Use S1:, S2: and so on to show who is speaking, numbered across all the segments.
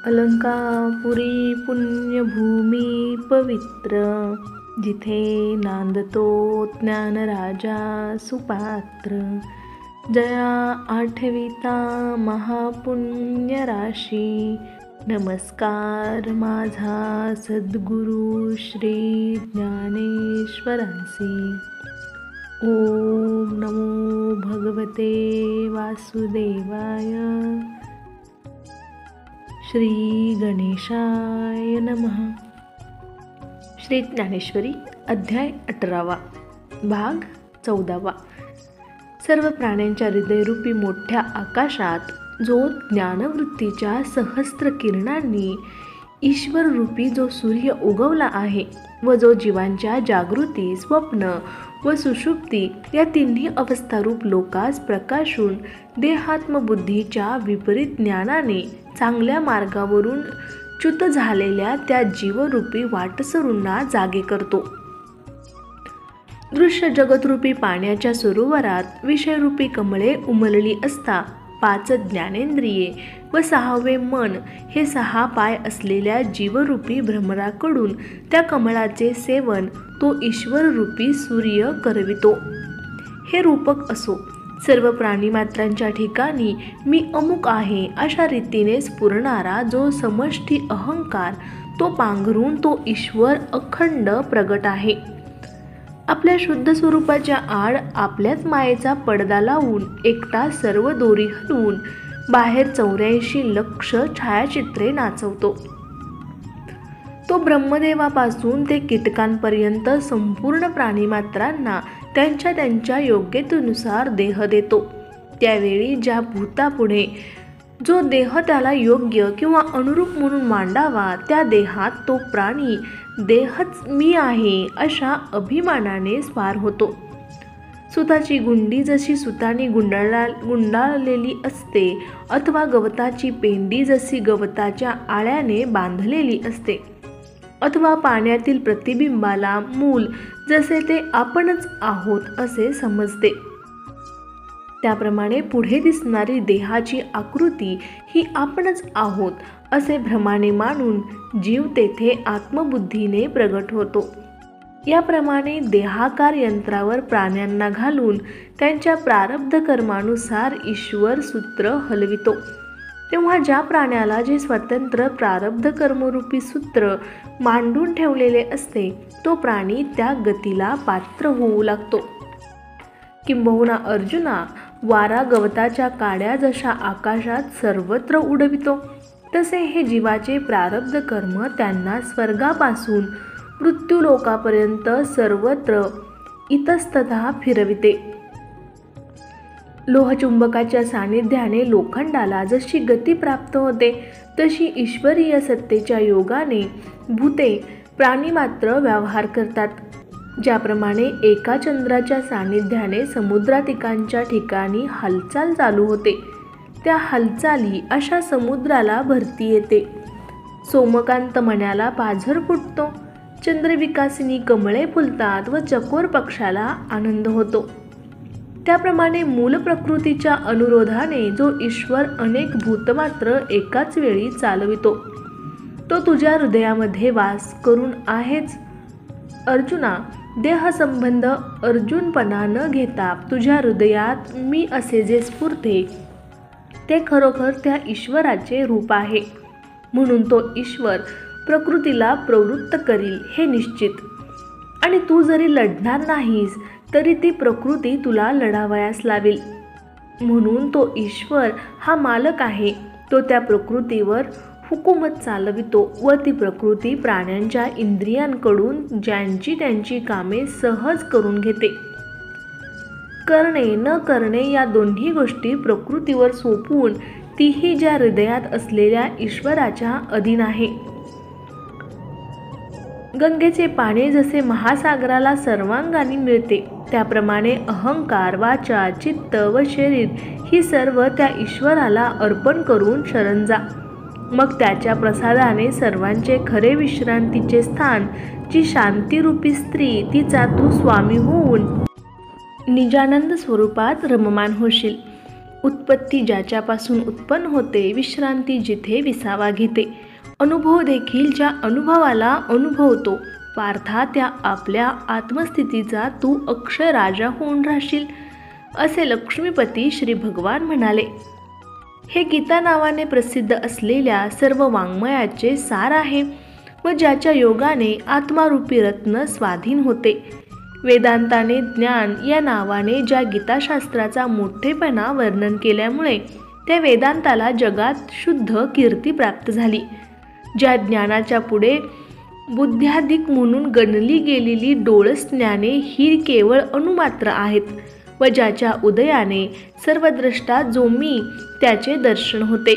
S1: अलंकापुरी पुण्यभूमी पवित्र, जिथे नांदतो ज्ञानराजा सुपात्र. जया आठविता महापुण्य राशी, नमस्कार माझा सद्गुरु श्री ज्ञानेश्वरांसी. ओम नमो भगवते वासुदेवाय. श्री गणेशाय नमः. श्री ज्ञानेश्वरी अध्याय 18, भाग 14. सर्व प्राण्यांच्या हृदयरूपी मोठ्या आकाशात जो ज्ञानवृत्तीच्या सहस्त्र किरणांनी ईश्वररूपी जो सूर्य उगवला आहे व जो जीवांच्या जागृती, स्वप्न व सुषुप्ती या तिन्ही अवस्थारूप लोकास प्रकाशून देहात्मबुद्धीच्या विपरीत ज्ञानाने चांगल्या मार्गावरून च्युत झालेल्या त्या जीवरूपी वाटसरूंना जागे करतो. दृश्य जगतरूपी पाण्याच्या सरोवरात विषयरूपी कमळे उमलली असता 5 ज्ञानेंद्रिये व 6वे मन हे 6 पाय असलेल्या जीवरूपी भ्रमराकडून त्या कमळाचे सेवन तो ईश्वररूपी सूर्य करवितो. हे रूपक असो, सर्व प्राणीमात्रांच्या ठिकाणी मी अमुक आहे अशा रीतीने स्फुरणारा जो समष्टी अहंकार तो पांघरून तो ईश्वर अखंड प्रगट आहे. आपल्या शुद्ध स्वरूपाच्या आड आपल्याच मायेचा पडदा लावून एकटा सर्व दोरी हलवून बाहेर 84 लक्ष छायाचित्रे नाचवतो. तो ब्रह्मदेवापासून ते कीटकांपर्यंत संपूर्ण प्राणीमात्रांना त्यांच्या त्यांच्या योग्यतेनुसार देह देतो. त्यावेळी ज्या भूतापुढे जो देह त्याला योग्य किंवा अनुरूप म्हणून मांडावा त्या देहात तो प्राणी देहच मी आहे अशा अभिमानाने स्वार होतो. सुताची गुंडी जशी सुताने गुंडाळलेली असते अथवा गवताची पेंडी जशी गवताच्या आळ्याने बांधलेली असते अथवा पाण्यातील प्रतिबिंबाला मूल जसे ते आपणच आहोत असे समजते, त्याप्रमाणे पुढे दिसणारी देहाची आकृती ही आपणच आहोत असे भ्रमाने मानून जीव तेथे आत्मबुद्धीने प्रगट होतो. याप्रमाणे देहाकार यंत्रावर प्राण्यांना घालून त्यांच्या प्रारब्ध कर्मानुसार ईश्वर सूत्र हलवितो. तेव्हा ज्या प्राण्याला जे स्वतंत्र प्रारब्ध कर्मरूपी सूत्र मांडून ठेवलेले असते तो प्राणी त्या गतीला पात्र होऊ लागतो. किंबहुना अर्जुना, वारा गवताच्या काड्या जशा आकाशात सर्वत्र उडवितो तसे हे जीवाचे प्रारब्ध कर्म त्यांना स्वर्गापासून मृत्यूलोकापर्यंत सर्वत्र इतस्ततः फिरविते. लोहचुंबकाच्या सानिध्याने लोखंडाला जशी गती प्राप्त होते तशी ईश्वरीय सत्तेच्या योगाने भूते प्राणीमात्र व्यवहार करतात. ज्याप्रमाणे एका चंद्राच्या सानिध्याने समुद्रातिकांच्या ठिकाणी हालचाल चालू होते त्या हालचाली अशा समुद्राला भरती येते. सोमकांत मण्याला पाझर फुटतो, चंद्रविकासिनी कमळे फुलतात व चकोर पक्षाला आनंद होतो. त्याप्रमाणे मूल प्रकृतीच्या अनुरोधाने जो ईश्वर अनेक भूतमात्र एकाच वेळी चालवितो तो तुझ्या हृदयामध्ये वास करून आहेच. अर्जुना, देहसंबंध अर्जुनपणा न घेता तुझ्या हृदयात मी असे जे स्फुरते ते खरोखर त्या ईश्वराचे रूप आहे. म्हणून तो ईश्वर प्रकृतीला प्रवृत्त करील हे निश्चित. आणि तू जरी लढणार नाहीस तरी ती प्रकृती तुला लढावयास लावेल. म्हणून तो ईश्वर हा मालक आहे. तो त्या प्रकृतीवर हुकूमत चालवितो व ती प्रकृती प्राण्यांच्या इंद्रियांकडून ज्यांची त्यांची कामे सहज करून घेते. करणे न करणे या दोन्ही गोष्टी प्रकृतीवर सोपवून तीही ज्या हृदयात असलेल्या ईश्वराच्या अधीन आहे. गंगेचे पाणी जसे महासागराला सर्वांगाने मिळते त्याप्रमाणे अहंकार, वाचा, चित्त व शरीर ही सर्व त्या ईश्वराला अर्पण करून शरण जा. मग त्याच्या प्रसादाने सर्वांचे खरे विश्रांतीचे स्थान जी शांतीरूपी स्त्री तिचा तू स्वामी होऊन निजानंद स्वरूपात रममान होशील. उत्पत्ती ज्याच्यापासून उत्पन्न होते, विश्रांती जिथे विसावा घेते, अनुभव देखील ज्या अनुभवाला अनुभवतो, पार्था त्या आपल्या आत्मस्थितीचा तू अक्षय राजा होऊन राहशील, असे लक्ष्मीपती श्री भगवान म्हणाले. हे गीता नावाने प्रसिद्ध असलेल्या सर्व वाङ्मयाचे सार आहे व ज्याच्या योगाने आत्मारूपी रत्न स्वाधीन होते. वेदांताने ज्ञान या नावाने ज्या गीताशास्त्राचा मोठेपणा वर्णन केल्यामुळे त्या वेदांताला जगात शुद्ध कीर्ती प्राप्त झाली. ज्या ज्ञानाच्या पुढे बुद्ध्याधिक म्हणून गणली गेलेली डोळस ज्ञाने ही केवळ अणुमात्र आहेत व ज्याच्या उदयाने सर्वद्रष्टा जो मी त्याचे दर्शन होते.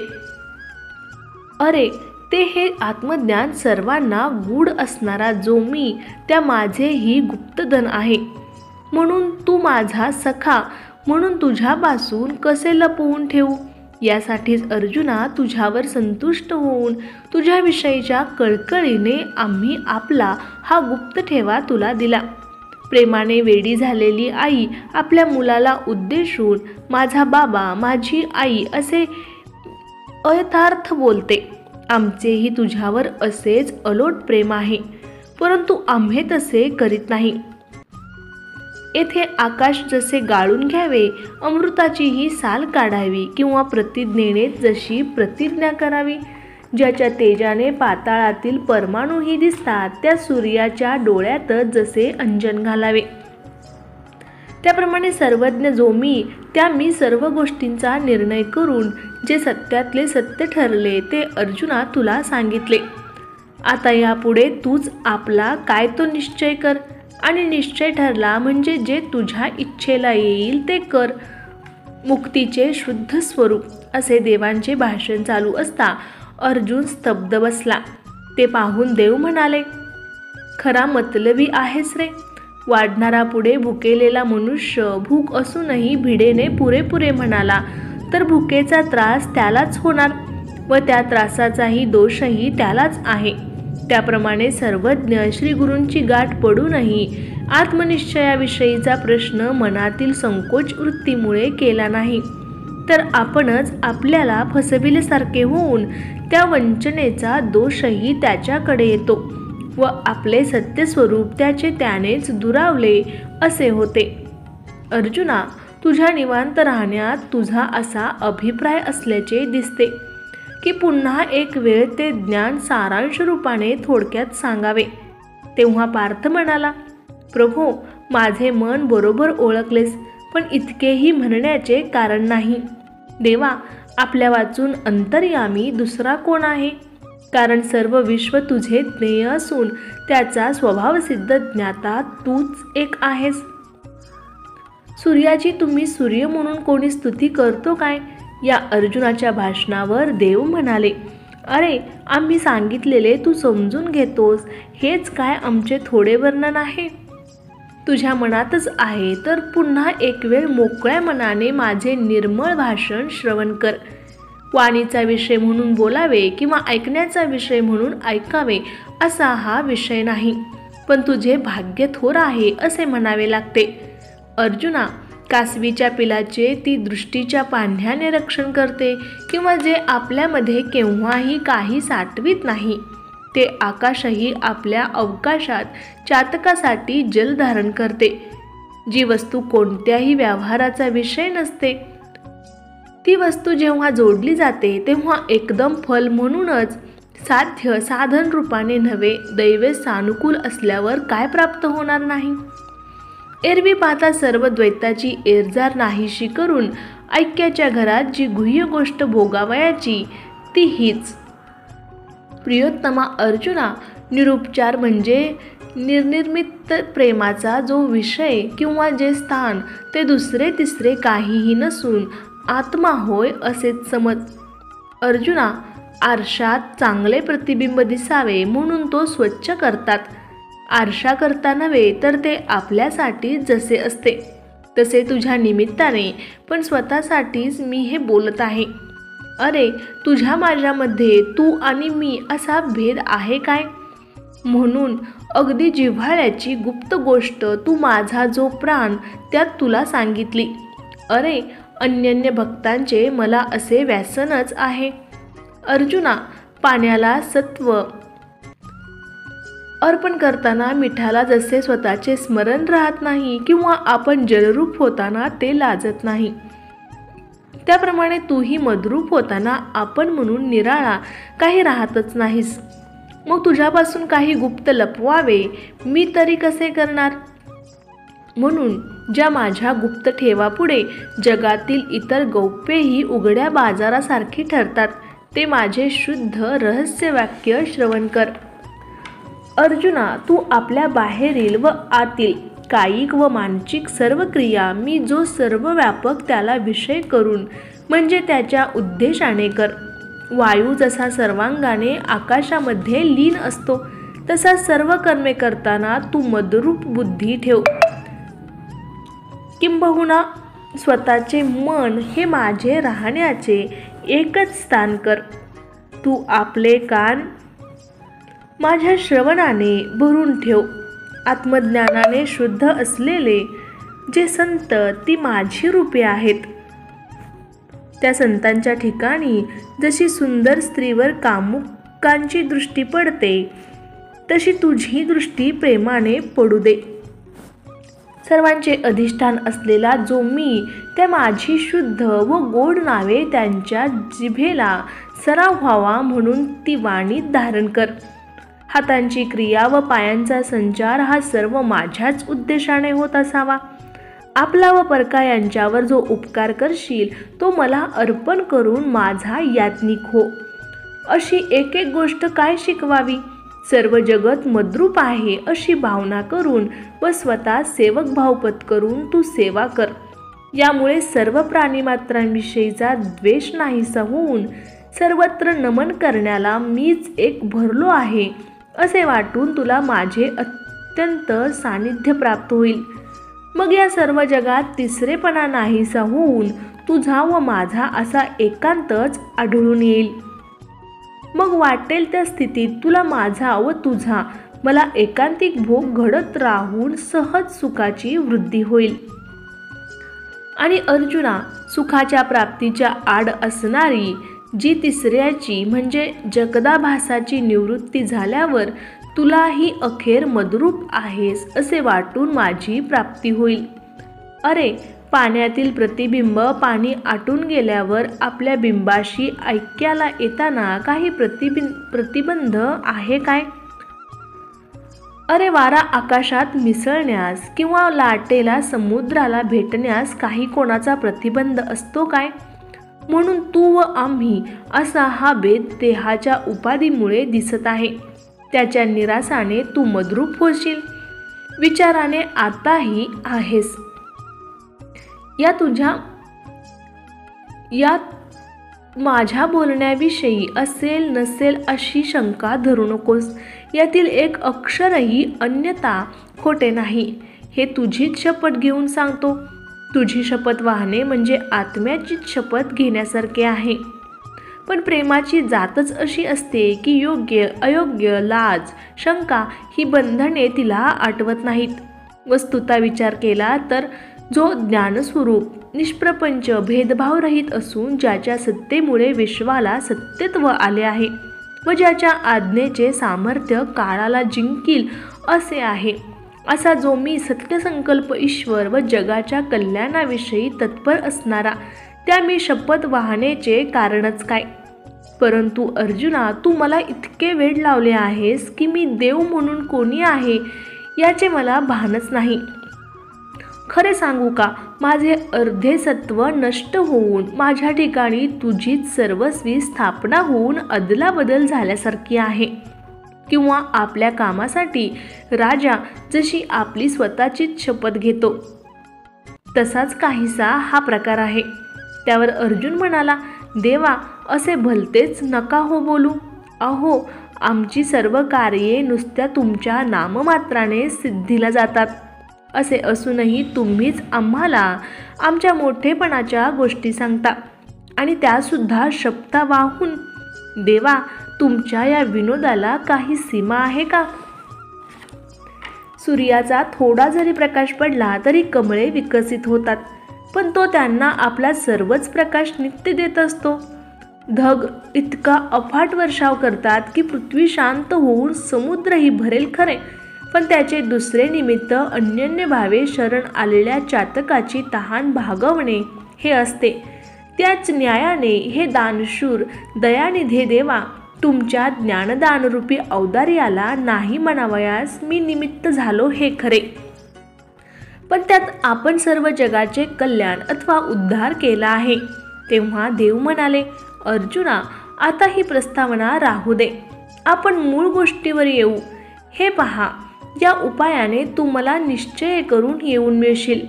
S1: अरे ते हे आत्मज्ञान सर्वांना गूढ असणारा जो मी त्या माझेही गुप्तधन आहे. म्हणून तू माझा सखा म्हणून तुझ्यापासून कसे लपवून ठेवू. यासाठीच अर्जुना तुझ्यावर संतुष्ट होऊन तुझ्याविषयीच्या कळकळीने आम्ही आपला हा गुप्त ठेवा तुला दिला. प्रेमाने वेडी झालेली आई आपल्या मुलाला उद्देशून माझा बाबा, माझी आई असे अयथार्थ बोलते. आमचेही तुझ्यावर असेच अलोट प्रेम आहे, परंतु आम्ही तसे करीत नाही. येथे आकाश जसे गाळून घ्यावे, अमृताचीही साल काढावी किंवा प्रतिज्ञेने जशी प्रतिज्ञा करावी. ज्याच्या तेजाने पाताळातील परमाणूही दिसतात, त्या सूर्याच्या डोळ्यातच जसे अंजन घालावे, त्याप्रमाणे सर्वज्ञ जो मी त्या मी सर्व गोष्टींचा निर्णय करून जे सत्यातले सत्य ठरले ते अर्जुना तुला सांगितले. आता यापुढे तूच आपला काय तो निश्चय कर आणि निश्चय ठरला म्हणजे जे तुझ्या इच्छेला येईल ते कर. मुक्तीचे शुद्ध स्वरूप असे देवांचे भाषण चालू असता अर्जुन स्तब्ध बसला. ते पाहून देव म्हणाले, खरा मतलबी आहेस रे. वाढणारा पुढे भुकेलेला मनुष्य भूक असूनही भिडेने पुरेपुरे म्हणाला तर भुकेचा त्रास त्यालाच होणार व त्या त्रासाचाही दोषही त्यालाच आहे. त्याप्रमाणे सर्वज्ञ श्री गुरूंची गाठ पडूनही आत्मनिश्चयाविषयीचा प्रश्न मनातील संकोच वृत्तीमुळे केला नाही तर आपणच आपल्याला फसविल्यासारखे होऊन त्या वंचनेचा दोषही त्याच्याकडे येतो व आपले सत्यस्वरूप त्याचे त्यानेच दुरावले असे होते. अर्जुना तुझ्या निवांत राहण्यात तुझा असा अभिप्राय असल्याचे दिसते की पुन्हा एक वेळ ते ज्ञान सारांश रूपाने थोडक्यात सांगावे. तेव्हा पार्थ म्हणाला, प्रभो माझे मन बरोबर ओळखलेस, पण इतकेही म्हणण्याचे कारण नाही. देवा आपल्या वाचून अंतर्यामी दुसरा कोण आहे. कारण सर्व विश्व तुझे ज्ञेय असून त्याचा स्वभावसिद्ध ज्ञाता तूच एक आहेस. सूर्याची तुम्ही सूर्य म्हणून कोणी स्तुती करतो काय. या अर्जुनाच्या भाषणावर देव म्हणाले, अरे आम्ही सांगितलेले तू समजून घेतोस हेच काय आमचे थोडे वर्णन आहे. तुझ्या मनातच आहे तर पुन्हा एक वेळ मोकळ्या मनाने माझे निर्मळ भाषण श्रवण कर. वाणीचा विषय म्हणून बोलावे किंवा ऐकण्याचा विषय म्हणून ऐकावे असा हा विषय नाही, पण तुझे भाग्य थोर आहे असे म्हणावे लागते. अर्जुना कासवीच्या पिलाचे ती दृष्टीच्या पांढ्याने रक्षण करते किंवा जे आपल्यामध्ये केव्हाही काही साठवीत नाही ते आकाशही आपल्या अवकाशात चातकासाठी जल धारण करते. जी वस्तू कोणत्याही व्यवहाराचा विषय नसते ती वस्तू जेव्हा जोडली जाते तेव्हा एकदम फल म्हणूनच साध्य साधन रूपाने नव्हे दैव सानुकूल असल्यावर काय प्राप्त होणार नाही. एरवी पाहता सर्व द्वैताची एरजार नाहीशी करून ऐक्याच्या घरात जी गुह्य गोष्ट भोगावयाची ती हीच. प्रियोत्तमा अर्जुना निरुपचार म्हणजे निर्निमित्त प्रेमाचा जो विषय किंवा जे स्थान ते दुसरे तिसरे काहीही नसून आत्मा होय असेच समज. अर्जुना आरशात चांगले प्रतिबिंब दिसावे म्हणून तो स्वच्छ करतात. आरशा करता नव्हे तर ते आपल्यासाठी जसे असते तसे तुझ्या निमित्ताने पण स्वतःसाठीच मी हे बोलत आहे. अरे तुझ्या माझ्यामध्ये तू आणि मी असा भेद आहे काय. म्हणून अगदी जिव्हाळ्याची गुप्त गोष्ट तू माझा जो प्राण त्यात तुला सांगितली. अरे अन्यन्य भक्तांचे मला असे व्यसनच आहे. अर्जुना, पाण्याला सत्व अर्पण करताना मिठाला जसे स्वतःचे स्मरण राहत नाही किंवा आपण जलरूप होताना ते लाजत नाही, त्याप्रमाणे तूही मद्रूप होताना आपण म्हणून निराळा काही राहतच नाहीस. मग तुझ्यापासून काही गुप्त लपवावे मी तरी कसे करणार? म्हणून ज्या माझ्या गुप्त ठेवापुढे जगातील इतर गौप्यही उघड्या बाजारासारखी ठरतात, ते माझे शुद्ध रहस्य वाक्य श्रवण कर. अर्जुना, तू आपल्या बाहेरील व आतील कायिक व मानसिक सर्व क्रिया मी जो सर्व व्यापक त्याला विषय करून म्हणजे त्याच्या उद्देशाने कर. वायू जसा सर्वांगाने आकाशामध्ये लीन असतो, तसा सर्व कर्मे करताना तू मदरूप बुद्धी ठेव. किंबहुना स्वतःचे मन हे माझे राहण्याचे एकच स्थान कर. तू आपले कान माझ्या श्रवणाने भरून ठेव. आत्मज्ञानाने शुद्ध असलेले जे संत ती माझी रूपे आहेत. त्या संतांच्या ठिकाणी जशी सुंदर स्त्रीवर कामुकांची दृष्टी पडते, तशी तुझी दृष्टी प्रेमाने पडू दे. सर्वांचे अधिष्ठान असलेला जो मी, त्या माझी शुद्ध व गोड नावे त्यांच्या जिभेला सराव व्हावा म्हणून ती वाणीत धारण कर. हातांची क्रिया व पायांचा संचार हा सर्व माझ्याच उद्देशाने होत असावा. आपला व परका यांच्यावर जो उपकार करशील तो मला अर्पण करून माझा याज्ञिक हो. अशी एक एक गोष्ट काय शिकवावी? सर्व जगत मद्रूप आहे अशी भावना करून व स्वतः सेवक भावपत करून तू सेवा कर. यामुळे सर्व प्राणीमात्रांविषयीचा द्वेष नाहीसा होऊन सर्वत्र नमन करण्याला मीच एक भरलो आहे असे वाटून तुला माझे अत्यंत सानिध्य प्राप्त होईल. मग या सर्व जगात तिसरेपणा नाहीसा होऊन तुझा व माझा असा एकांतच आढळून येईल. मग वाटेल त्या स्थितीत तुला माझा व तुझा मला एकांतिक भोग घडत राहून सहज सुखाची वृद्धी होईल. आणि अर्जुना, सुखाच्या प्राप्तीच्या आड असणारी जी तिसऱ्याची म्हणजे जगदाभासाची निवृत्ती झाल्यावर तुलाही अखेर मद्रूप आहेस असे वाटून माझी प्राप्ती होईल. अरे, पाण्यातील प्रतिबिंब पाणी आटून गेल्यावर आपल्या बिंबाशी ऐक्याला येताना काही प्रतिबंध आहे काय? अरे, वारा आकाशात मिसळण्यास किंवा लाटेला समुद्राला भेटण्यास काही कोणाचा प्रतिबंध असतो काय? म्हणून तू व आम्ही असा हा भेद देहाच्या उपाधीमुळे दिसत आहे. त्याच्या निरासाने तू मद्रूप होशील. विचाराने आताही आहेस. यात माझ्या बोलण्याविषयी असेल नसेल अशी शंका धरू नकोस. यातील एक अक्षरही अन्यथा खोटे नाही, हे तुझीच शपथ घेऊन सांगतो. तुझी शपथ वाहणे म्हणजे आत्म्याचीच शपथ घेण्यासारखे आहे. पण प्रेमाची जातच अशी असते की योग्य अयोग्य लाज शंका ही बंधने तिला आठवत नाहीत. वस्तुता विचार केला तर जो ज्ञानस्वरूप निष्प्रपंच भेदभावरहित असून ज्याच्या सत्तेमुळे विश्वाला सत्यत्व आले आहे व ज्याच्या आज्ञेचे सामर्थ्य काळाला जिंकील असे आहे, असा जो मी सत्यसंकल्प ईश्वर व जगाच्या कल्याणाविषयी तत्पर असणारा, त्या मी शपथ वाहण्याचे कारणच काय? परंतु अर्जुना, तू मला इतके वेड लावले आहेस की मी देव म्हणून कोणी आहे याचे मला भानच नाही. खरे सांगू का, माझे अर्धे सत्व नष्ट होऊन माझ्या ठिकाणी तुझीच सर्वस्वी स्थापना होऊन अदलाबदल झाल्यासारखी आहे. किंवा आपल्या कामासाठी राजा जशी आपली स्वतःचीच शपथ घेतो, तसाच काहीसा हा प्रकार आहे. त्यावर अर्जुन म्हणाला, देवा, असे भलतेच नका हो बोलू. अहो, आमची सर्व कार्ये नुसत्या तुमच्या नाममात्राने सिद्धीला जातात. असे असूनही तुम्हीच आम्हाला आमच्या मोठेपणाच्या गोष्टी सांगता आणि त्यासुद्धा शपथा वाहून. देवा, तुमच्या या विनोदाला काही सीमा आहे का? सूर्याचा थोडा जरी प्रकाश पडला तरी कमळे विकसित होतात. पण तो त्यांना आपला सर्वच प्रकाश नित्य देत असतो. ढग इतका अफाट वर्षाव करतात की पृथ्वी शांत होऊन समुद्रही भरेल खरे, पण त्याचे दुसरे निमित्त अनन्य भावे शरण आलेल्या चातकाची तहान भागवणे हे असते. त्याच न्यायाने हे दानशूर दयानिधे देवा, तुमच्या ज्ञानदानरूपी औदार्याला नाही म्हणावयास मी निमित्त झालो हे खरे, पण त्यात आपण सर्व जगाचे कल्याण अथवा उद्धार केला आहे. तेव्हा देव म्हणाले, अर्जुना, आता ही प्रस्तावना राहू दे, आपण मूळ गोष्टीवर येऊ. हे पहा, या उपायाने तू मला निश्चय करून येऊन मिळशील.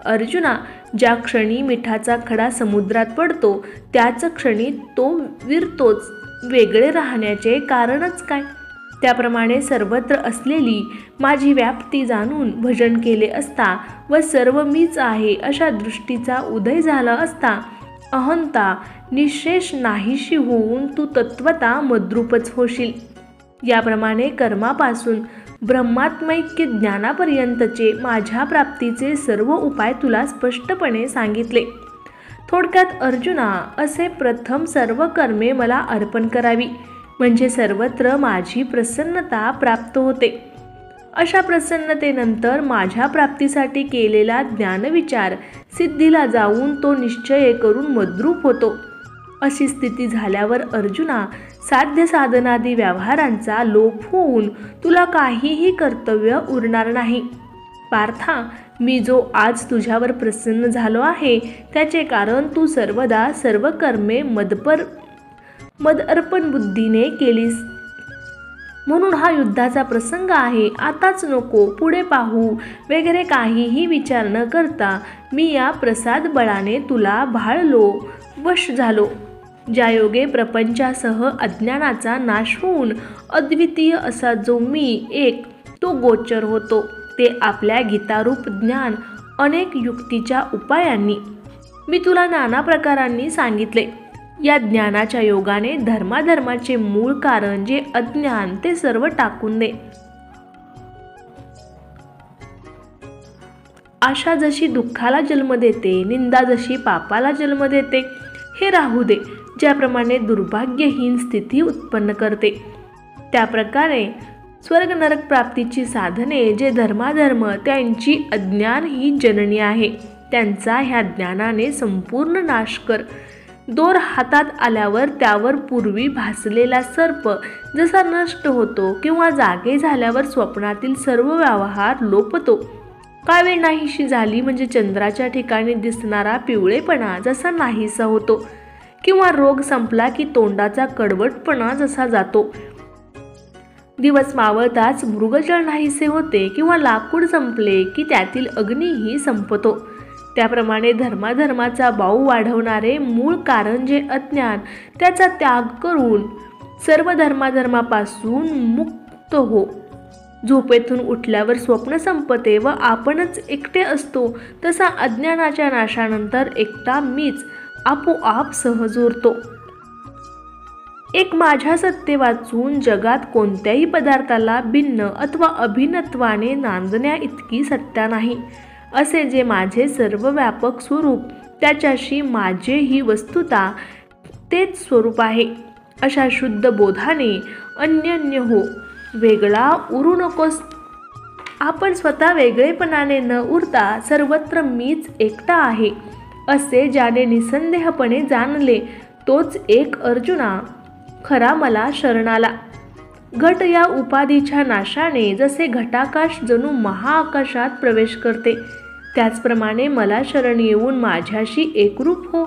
S1: अर्जुना, ज्या क्षणी मिठाचा खडा समुद्रात पडतो त्याच क्षणी तो विरतोच. वेगळे राहण्याचे कारणच काय? त्याप्रमाणे सर्वत्र असलेली माझी व्याप्ती जाणून भजन केले असता व सर्व मीच आहे अशा दृष्टीचा उदय झाला असता, अहंता निशेष नाहीशी होऊन तू तत्वता मद्रूपच होशील. याप्रमाणे कर्मापासून ब्रह्मात्मैक्य ज्ञानापर्यंतचे माझ्या प्राप्तीचे सर्व उपाय तुला स्पष्टपणे सांगितले. थोडक्यात अर्जुना, असे प्रथम सर्व कर्मे मला अर्पण करावी, म्हणजे सर्वत्र माझी प्रसन्नता प्राप्त होते. अशा प्रसन्नतेनंतर माझ्या प्राप्तीसाठी केलेला ज्ञानविचार सिद्धीला जाऊन तो निश्चय करून मद्रूप होतो. अशी स्थिती झाल्यावर अर्जुना, साध्य साधनादी व्यवहारांचा लोप होऊन तुला काहीही कर्तव्य उरणार नाही. पार्था, मी जो आज तुझ्यावर प्रसन्न झालो आहे त्याचे कारण तू सर्वदा सर्व कर्मे मदअर्पण बुद्धीने केलीस. म्हणून हा युद्धाचा प्रसंग आहे, आताच नको, पुढे पाहू वगैरे काहीही विचार न करता मी या प्रसाद बळाने तुला भाळलो, वश झालो. ज्यायोगे प्रपंचासह अज्ञानाचा नाश होऊन अद्वितीय असा जो मी एक तो गोचर होतो, ते आपल्या गीतारूप ज्ञान अनेक युक्तीच्या उपायांनी मी तुला नाना प्रकारांनी सांगितले. या ज्ञानाच्या योगाने धर्माधर्माचे मूळ कारण जे अज्ञान ते सर्व टाकून दे. आशा जशी दुःखाला जन्म देते, निंदा जशी पापाला जन्म देते, हे राहू दे. ज्याप्रमाणे दुर्भाग्यहीन स्थिती उत्पन्न करते, त्याप्रकारे स्वर्ग नरक प्राप्तीची साधने जे धर्माधर्म त्यांची अज्ञान ही जननी आहे, त्यांचा ह्या ज्ञानाने संपूर्ण नाश कर. दोर हातात आल्यावर त्यावर पूर्वी भासलेला सर्प जसा नष्ट होतो किंवा जागे झाल्यावर स्वप्नातील सर्व व्यवहार लोपतो, कावे नाहीशी झाली म्हणजे चंद्राच्या ठिकाणी दिसणारा पिवळेपणा जसा नाहीसा होतो, किंवा रोग संपला की तोंडाचा कडवटपणा जसा जातो, दिवस मावळताच मृगजळ नाहीसे होते, किंवा लाकूड संपले की त्यातील अग्नीही संपतो, त्याप्रमाणे धर्माधर्माचा बाऊ वाढवणारे मूळ कारण जे अज्ञान त्याचा त्याग करून सर्व धर्माधर्मापासून मुक्त हो. झोपेतून उठल्यावर स्वप्न संपते व आपणच एकटे असतो, तसा अज्ञानाच्या नाशानंतर एकटा मीच आपोआप सहज उरतो. एक माझ्या सत्ते वाचून जगात कोणत्याही पदार्थाला भिन्न अथवा अभिन्नत्वाने नांदण्या इतकी सत्ता नाही. असे जे माझे सर्व व्यापक स्वरूप त्याच्याशी माझे ही वस्तुता तेच स्वरूप आहे, अशा शुद्ध बोधाने अन्यन्य हो, वेगळा उरू नकोस. आपण स्वतः वेगळेपणाने न उरता सर्वत्र मीच एकटा आहे असे ज्याने निसंदेहपणे जाणले, तोच एक अर्जुना खरा मला शरण आला. घट या उपाधीच्या नाशाने जसे घटाकाश जणू महाआकाशात प्रवेश करते, त्याचप्रमाणे मला शरण येऊन माझ्याशी एकरूप हो.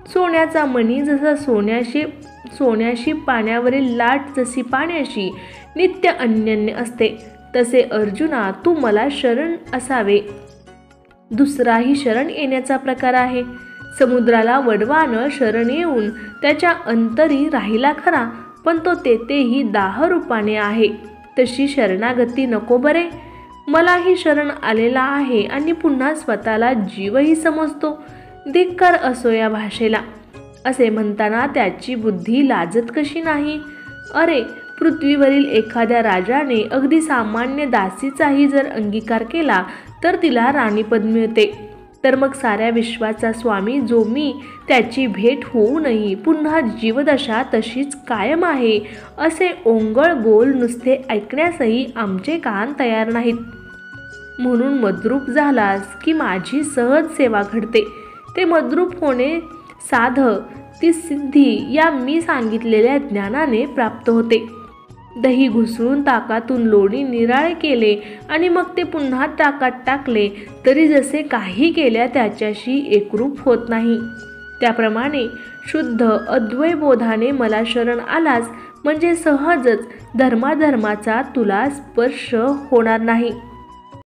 S1: सोन्याचा मणी जसा सोन्याशी पाण्यावरील लाट जशी पाण्याशी नित्य अन्यन्य असते, तसे अर्जुना तू मला शरण असावे. दुसराही शरण येण्याचा प्रकार आहे. समुद्राला वडवानं शरण येऊन त्याच्या अंतरी राहिला खरा, पण तो तेथेही दाहरूपाने आहे. तशी शरणागती नको बरे. मलाही शरण आलेला आहे आणि पुन्हा स्वतःला जीवही समजतो. धिक्कार असो या भाषेला. असे म्हणताना त्याची बुद्धी लाजत कशी नाही. अरे, पृथ्वीवरील एखाद्या राजाने अगदी सामान्य दासीचाही जर अंगीकार केला तर तिला राणीपद मिळते. तर मग साऱ्या विश्वाचा स्वामी जो मी, त्याची भेट होऊनही पुन्हा जीवदशा तशीच कायम आहे असे ओंगळ बोल नुसते ऐकण्यासही आमचे कान तयार नाहीत. म्हणून मद्रूप झालास की माझी सहज सेवा घडते. ते मद्रूप होणे साध ती सिद्धी या मी सांगितलेल्या ज्ञानाने प्राप्त होते. दही घुसळून ताकातून लोणी निराळे केले आणि मग ते पुन्हा ताकात टाकले तरी जसे काही केल्या त्याच्याशी एकरूप होत नाही. त्याप्रमाणे शुद्ध अद्वय बोधाने मला शरण आलास म्हणजे सहजच धर्माधर्माचा तुला स्पर्श होणार नाही.